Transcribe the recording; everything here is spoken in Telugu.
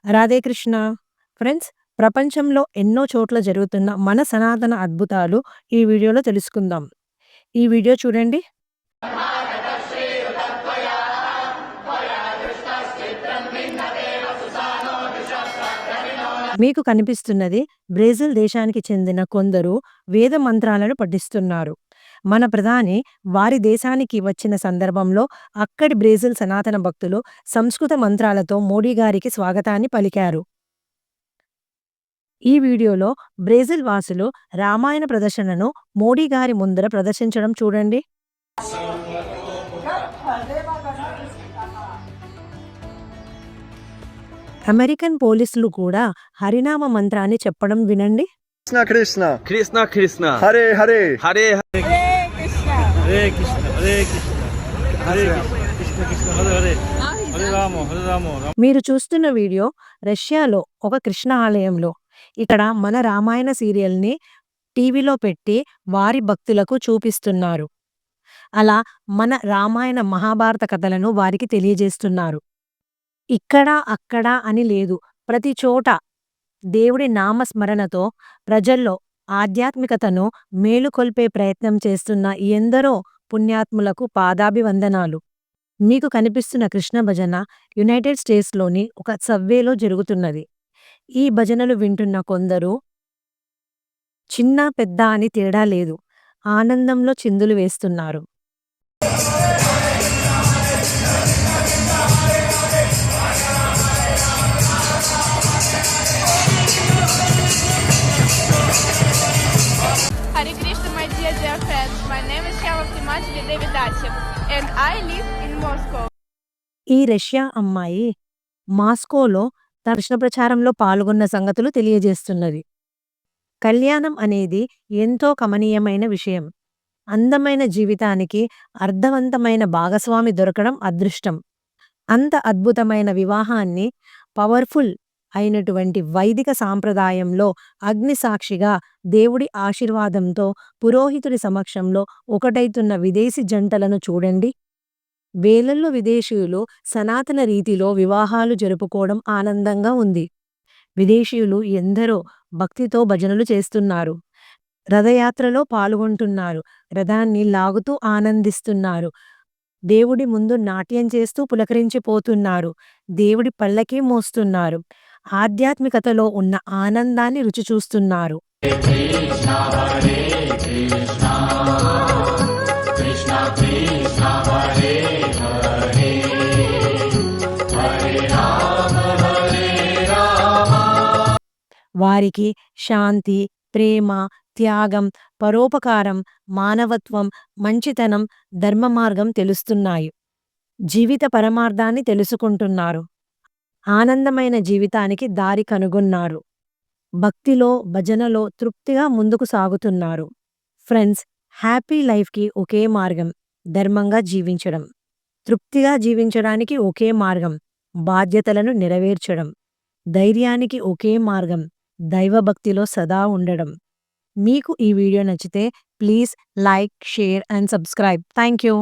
రాధే కృష్ణ. ఫ్రెండ్స్, ప్రపంచంలో ఎన్నో చోట్ల జరుగుతున్న మన సనాతన అద్భుతాలు ఈ వీడియోలో తెలుసుకుందాం. ఈ వీడియో చూడండి. మీకు కనిపిస్తున్నది బ్రెజిల్ దేశానికి చెందిన కొందరు వేద మంత్రాలను పఠిస్తున్నారు. మన ప్రధాని వారి దేశానికి వచ్చిన సందర్భంలో అక్కడి బ్రెజిల్ సనాతన భక్తులు సంస్కృత మంత్రాలతో మోడీ గారికి స్వాగతాన్ని పలికారు. ఈ వీడియోలో బ్రెజిల్ వాసులు రామాయణ ప్రదర్శనను మోడీ గారి ముందర ప్రదర్శించడం చూడండి. అమెరికన్ పోలీసులు కూడా హరినామ మంత్రాన్ని చెప్పడం వినండి. Krishna Krishna Krishna Krishna Hare Hare Hare Hare Krishna Hare Krishna Hare Krishna Krishna Hare Hare Hare Rama మీరు చూస్తున్న వీడియో రష్యాలో ఒక కృష్ణ ఆలయంలో. ఇక్కడ మన రామాయణ సీరియల్ని టీవీలో పెట్టి వారి భక్తులకు చూపిస్తున్నారు. అలా మన రామాయణ మహాభారత కథలను వారికి తెలియజేస్తున్నారు. ఇక్కడ అక్కడ అని లేదు, ప్రతి చోట దేవుడి నామస్మరణతో ప్రజల్లో ఆధ్యాత్మికతను మేలుకొల్పే ప్రయత్నం చేస్తున్న ఎందరో పుణ్యాత్ములకు పాదాభివందనాలు. మీకు కనిపిస్తున్న కృష్ణ భజన యునైటెడ్ స్టేట్స్లోని ఒక సబ్వేలో జరుగుతున్నది. ఈ భజనలు వింటున్న కొందరు చిన్న పెద్ద అని తేడా లేదు, ఆనందంలో చిందులు వేస్తున్నారు. Hare Krishna, my dear friends. My name is Shama Primatili Devidasi and I live in Moscow. ఈ రష్యా అమ్మాయి మాస్కోలో తన కృష్ణ ప్రచారంలో పాల్గొన్న సంగతులు తెలియజేస్తున్నది. కళ్యాణం అనేది ఎంతో కమనీయమైన విషయం. అందమైన జీవితానికి అర్థవంతమైన భాగస్వామి దొరకడం అదృష్టం. అంత అద్భుతమైన వివాహాన్ని పవర్ఫుల్ అయినటువంటి వైదిక సాంప్రదాయంలో అగ్ని సాక్షిగా దేవుడి ఆశీర్వాదంతో పురోహితుడి సమక్షంలో ఒకటైతున్న విదేశీ జంటలను చూడండి. వేలల్లో విదేశీయులు సనాతన రీతిలో వివాహాలు జరుపుకోవడం ఆనందంగా ఉంది. విదేశీయులు ఎందరో భక్తితో భజనలు చేస్తున్నారు. రథయాత్రలో పాల్గొంటున్నారు. రథాన్ని లాగుతూ ఆనందిస్తున్నారు. దేవుడి ముందు నాట్యం చేస్తూ పులకరించిపోతున్నారు. దేవుడి పల్లకి మోస్తున్నారు. ఆధ్యాత్మికతలో ఉన్న ఆనందాన్ని రుచి చూస్తున్నారు. వారికి శాంతి, ప్రేమ, త్యాగం, పరోపకారం, మానవత్వం, మంచితనం, ధర్మ మార్గం తెలుస్తున్నాయి. జీవిత పరమార్థాన్ని తెలుసుకుంటున్నారు. ఆనందమైన జీవితానికి దారి కనుగొన్నారు. భక్తిలో, భజనలో తృప్తిగా ముందుకు సాగుతున్నారు. ఫ్రెండ్స్, హ్యాపీ లైఫ్కి ఒకే మార్గం ధర్మంగా జీవించడం. తృప్తిగా జీవించడానికి ఒకే మార్గం బాధ్యతలను నెరవేర్చడం. ధైర్యానికి ఒకే మార్గం దైవభక్తిలో సదా ఉండడం. మీకు ఈ వీడియో నచ్చితే please like, share and subscribe. Thank you.